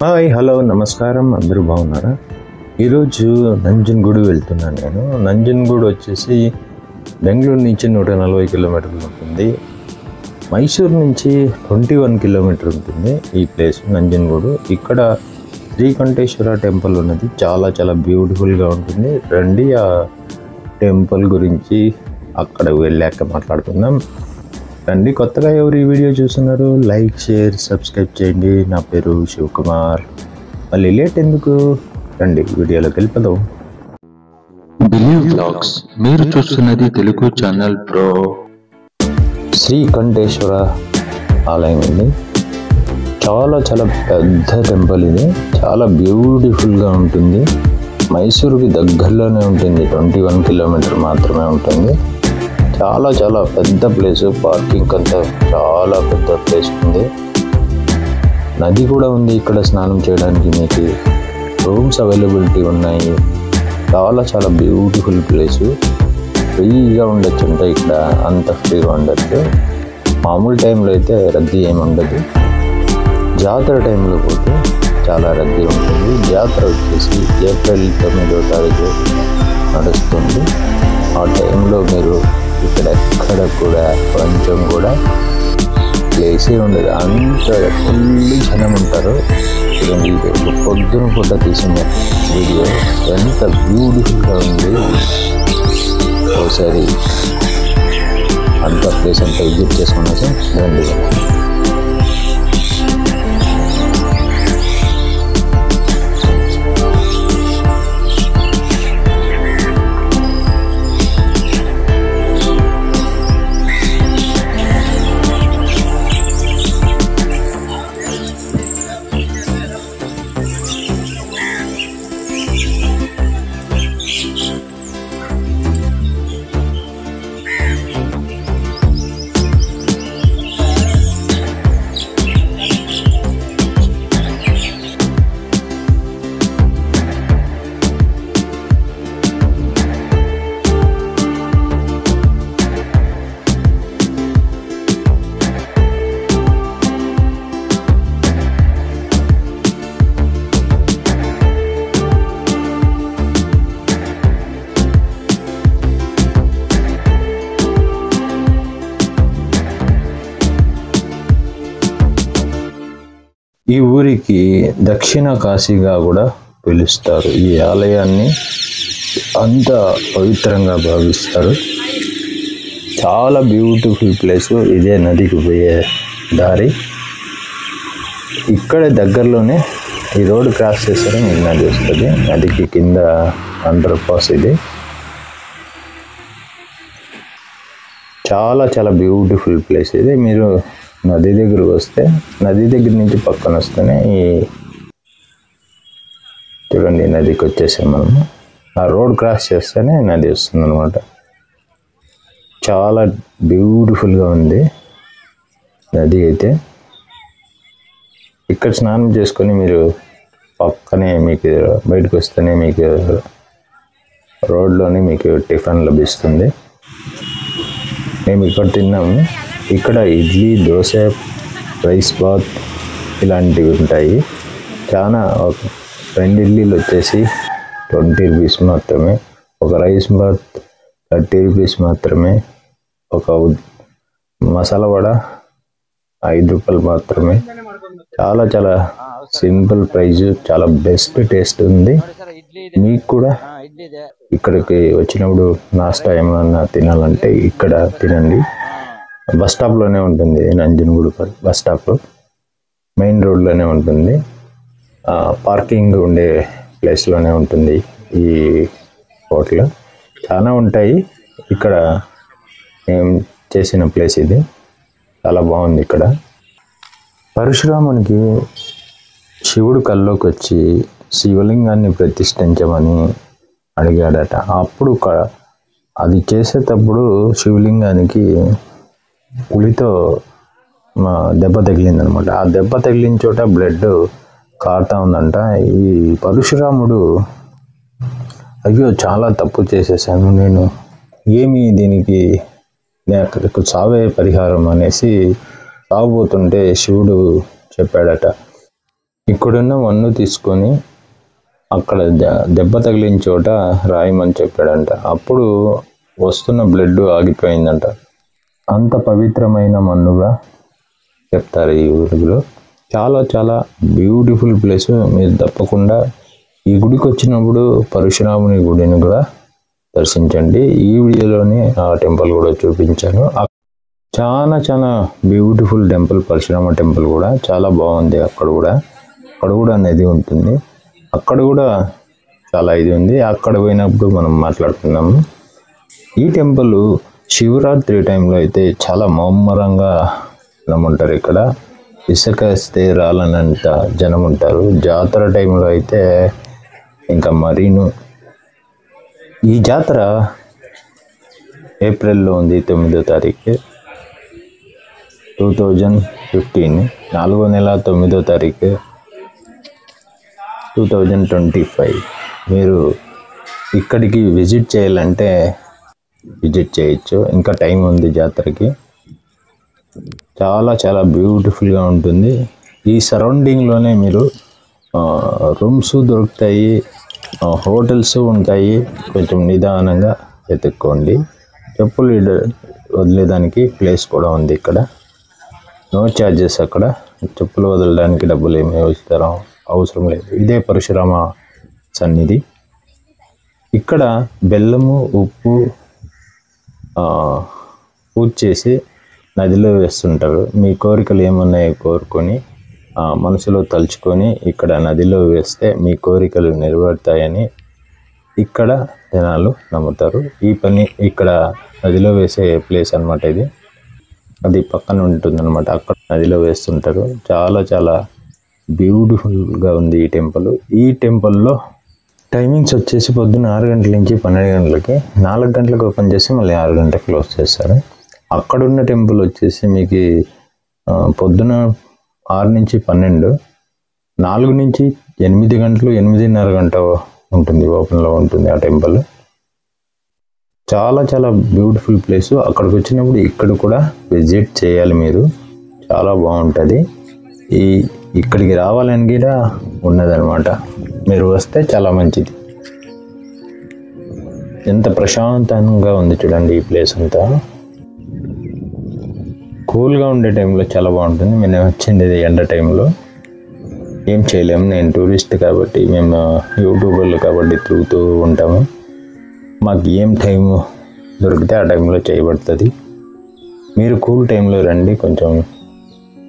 Hi hello నమస్కారం, అందరూ బాగున్నారా? ఈరోజు నంజనగూడు వెళ్తున్నాను. నేను నంజనగూడు వచ్చేసి బెంగళూరు నుంచి 140 కిలోమీటర్లు ఉంటుంది. మైసూర్ నుంచి 21 కిలోమీటర్ ఉంటుంది ఈ ప్లేస్ నంజనగూడు. ఇక్కడ శ్రీకంఠేశ్వర టెంపుల్ ఉన్నది, చాలా బ్యూటిఫుల్గా ఉంటుంది. రండి ఆ టెంపుల్ గురించి అక్కడ వెళ్ళాక మాట్లాడుకుందాం. రండి. కొత్తగా ఎవరు ఈ వీడియో చూస్తున్నారు, లైక్ షేర్ సబ్స్క్రైబ్ చేయండి. నా పేరు శివకుమార్. మళ్ళీ లేట్ ఎందుకు, రండి వీడియోలోకి వెళ్ళిపోదాం. బిలీవ్ వ్లాగ్స్ మీరు చూస్తున్నది తెలుగు ఛానల్ బ్రో. శ్రీకంఠేశ్వర ఆలయం ఇది. చాలా పెద్ద టెంపుల్ ఇది. చాలా బ్యూటిఫుల్గా ఉంటుంది. మైసూరుకి దగ్గరలోనే ఉంటుంది. 21 కిలోమీటర్ మాత్రమే ఉంటుంది. చాలా పెద్ద ప్లేసు. పార్కింగ్ అంతా చాలా పెద్ద ప్లేస్ ఉంది. నది కూడా ఉంది ఇక్కడ స్నానం చేయడానికి. మీకు రూమ్స్ అవైలబిలిటీ ఉన్నాయి. చాలా బ్యూటిఫుల్ ప్లేసు. ఫ్రీగా ఉండొచ్చు అంటే ఇక్కడ అంత ఫ్రీగా ఉండొచ్చు. మామూలు టైంలో అయితే రద్దీ ఏమి ఉండదు. జాతర టైంలో పోతే చాలా రద్దీ ఉంటుంది. జాతర వచ్చేసి ఏప్రిల్ 9వ తారీఖు నడుస్తుంది. ఆ టైంలో మీరు ఇక్కడ ఎక్కడ కూడా కొంచెం కూడా ప్లేసే ఉండదు. అంత ఫుల్లీ జనం ఉంటారు. చూడండి, ఇది పొద్దున పూట తీసిన వీడియో ఎంత బ్యూటిఫుల్గా ఉంది. ఒకసారి అంత ప్లేస్ అంతా విజిట్ చేసుకున్నాక రండి. ఈ ఊరికి దక్షిణ కాశీగా కూడా పిలుస్తారు. ఈ ఆలయాన్ని అంత పవిత్రంగా భావిస్తారు. చాలా బ్యూటిఫుల్ ప్లేసు. ఇదే నదికి పోయే దారి. ఇక్కడ దగ్గరలోనే ఈ రోడ్డు క్రాస్ చేస్తారని మీకు నది వస్తుంది. నదికి కింద అండర్ పాస్ ఇది. చాలా బ్యూటిఫుల్ ప్లేస్ ఇది. మీరు నది దగ్గరకు వస్తే, నది దగ్గర నుంచి పక్కన వస్తేనే ఈ చూడండి నదికి వచ్చేసాం మనము. ఆ రోడ్ క్రాస్ చేస్తేనే నది వస్తుంది అనమాట. చాలా బ్యూటిఫుల్గా ఉంది నది అయితే. ఇక్కడ స్నానం చేసుకొని మీరు పక్కనే మీకు బయటకు వస్తేనే మీకు రోడ్లోనే మీకు టిఫిన్ లభిస్తుంది. మేము ఇక్కడ తిన్నాము. ఇక్కడ ఇడ్లీ, దోశ, రైస్ బాత్ ఇలాంటివి ఉంటాయి. చాలా 2 ఇడ్లీలు వచ్చేసి 20 రూపీస్ మాత్రమే. ఒక రైస్ బాత్ 30 రూపీస్ మాత్రమే. ఒక మసాలా వడ 5 రూపాయలు మాత్రమే. చాలా సింపుల్ ప్రైజ్. చాలా బెస్ట్ టేస్ట్ ఉంది. మీకు కూడా ఇక్కడికి వచ్చినప్పుడు నాస్టా ఏమన్నా తినాలంటే ఇక్కడ తినండి. బస్ స్టాప్లోనే ఉంటుంది. నంజనగూడు బస్ స్టాప్ మెయిన్ రోడ్లోనే ఉంటుంది. పార్కింగ్ ఉండే ప్లేస్లోనే ఉంటుంది ఈ హోటల్. చాలా ఉంటాయి ఇక్కడ. మేము చేసిన ప్లేస్ ఇది. చాలా బాగుంది ఇక్కడ. పరశురామునికి శివుడు కల్లోకి వచ్చి శివలింగాన్ని ప్రతిష్ఠించమని అడిగాడట. అప్పుడు అది చేసేటప్పుడు శివలింగానికి ఉలితో దెబ్బ తగిలిందనమాట. ఆ దెబ్బ తగిలిన చోట బ్లడ్ కారుతా ఉందంట. ఈ పరశురాముడు అయ్యో చాలా తప్పు చేసేసాను నేను, ఏమి దీనికి నాకు చావే పరిహారం అనేసి తాగుబోతుంటే శివుడు చెప్పాడట, ఇక్కడున్న మన్ను తీసుకొని అక్కడ దెబ్బ తగిలిన చోట రాయమని చెప్పాడంట. అప్పుడు వస్తున్న బ్లడ్ ఆగిపోయిందంట. అంత పవిత్రమైన మన్నుగా చెప్తారు ఈ ఊరిలో. చాలా చాలా బ్యూటిఫుల్ ప్లేస్. మీరు తప్పకుండా ఈ గుడికి వచ్చినప్పుడు పరశురాముని గుడిని కూడా దర్శించండి. ఈ వీడియోలోనే ఆ టెంపుల్ కూడా చూపించాను. చాలా చాలా బ్యూటిఫుల్ టెంపుల్, పరశురామ టెంపుల్ కూడా చాలా బాగుంది. అక్కడ కూడా నది ఉంటుంది. అక్కడ కూడా చాలా ఇది ఉంది. అక్కడ పోయినప్పుడు మనం మాట్లాడుకున్నాము. ఈ టెంపుల్ శివరాత్రి టైంలో అయితే చాలా ముమ్మరంగా జనం ఉంటారు. ఇక్కడ ఇసుక వేస్తే రాలనంత జనం ఉంటారు. జాతర టైంలో అయితే ఇంకా మరీను. ఈ జాతర ఏప్రిల్లో ఉంది, 9వ తారీఖు 2015, 4వ నెల 9వ తారీఖు 2025. మీరు ఇక్కడికి విజిట్ చేయాలంటే విజిట్ చేయొచ్చు. ఇంకా టైం ఉంది జాతరకి. చాలా చాలా బ్యూటిఫుల్గా ఉంటుంది. ఈ సరౌండింగ్లోనే మీరు రూమ్స్ దొరుకుతాయి, హోటల్స్ ఉంటాయి. కొంచెం నిదానంగా వెతుక్కోండి. చెప్పులు వదిలేదానికి ప్లేస్ కూడా ఉంది ఇక్కడ. No charges. అక్కడ చెప్పులు వదలడానికి డబ్బులు ఏమీ అవసరం లేదు. ఇదే పరశురామ సన్నిధి. ఇక్కడ బెల్లము, ఉప్పు పూజ చేసి నదిలో వేస్తుంటారు. మీ కోరికలు ఏమున్నాయో కోరుకొని మనసులో తలుచుకొని ఇక్కడ నదిలో వేస్తే మీ కోరికలు నెరవేరుతాయని ఇక్కడ జనాలు నమ్ముతారు. ఈ పని ఇక్కడ నదిలో వేసే ప్లేస్ అన్నమాట ఇది. అది పక్కన ఉంటుందన్నమాట. అక్కడ నదిలో వేస్తుంటారు. చాలా చాలా బ్యూటిఫుల్గా ఉంది ఈ టెంపుల్. ఈ టెంపుల్లో టైమింగ్స్ వచ్చేసి పొద్దున్న 6 గంటల నుంచి 12 గంటలకి, 4 గంటలకు ఓపెన్ చేసి మళ్ళీ 6 గంటలకు క్లోజ్ చేస్తారు. అక్కడున్న టెంపుల్ వచ్చేసి మీకు పొద్దున 6 నుంచి 12, 4 నుంచి 8 గంటలు, 8:30 గంట ఉంటుంది, ఓపెన్లో ఉంటుంది ఆ టెంపుల్. చాలా చాలా బ్యూటిఫుల్ ప్లేస్. అక్కడికి వచ్చినప్పుడు ఇక్కడ కూడా విజిట్ చేయాలి మీరు. చాలా బాగుంటుంది. ఇక్కడికి రావాలని కూడా ఉన్నదన్నమాట. మీరు వస్తే చాలా మంచిది. ఎంత ప్రశాంతంగా ఉంది చూడండి ఈ ప్లేస్ అంతా. కూల్గా ఉండే టైంలో చాలా బాగుంటుంది. మేము వచ్చింది ఎండ టైంలో ఏం చేయలేము. నేను టూరిస్ట్ కాబట్టి, మేము యూట్యూబర్లు కాబట్టి తిరుగుతూ ఉంటాము. మాకు ఏం టైము దొరికితే ఆ టైంలో చేయబడుతుంది. మీరు కూల్ టైంలో రండి, కొంచెం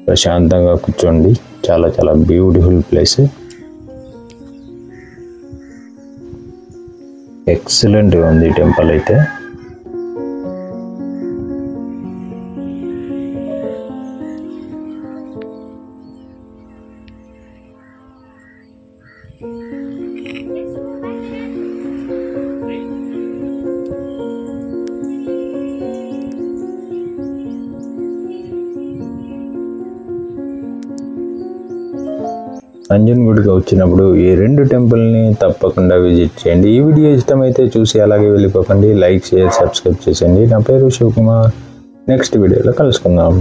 ప్రశాంతంగా కూర్చోండి. చాలా చాలా బ్యూటిఫుల్ ప్లేస్. ఎక్సలెంట్గా ఉంది ఈ టెంపుల్ అయితే. అంజన్ గుడికి వచ్చినప్పుడు ఈ 2 టెంపుల్ని తప్పకుండా విజిట్ చేయండి. ఈ వీడియో ఇష్టమైతే చూసి అలాగే వెళ్ళిపోకండి. లైక్, షేర్, సబ్స్క్రైబ్ చేసేయండి. నా పేరు శివకుమార్. నెక్స్ట్ వీడియోలో కలుసుకుందాం.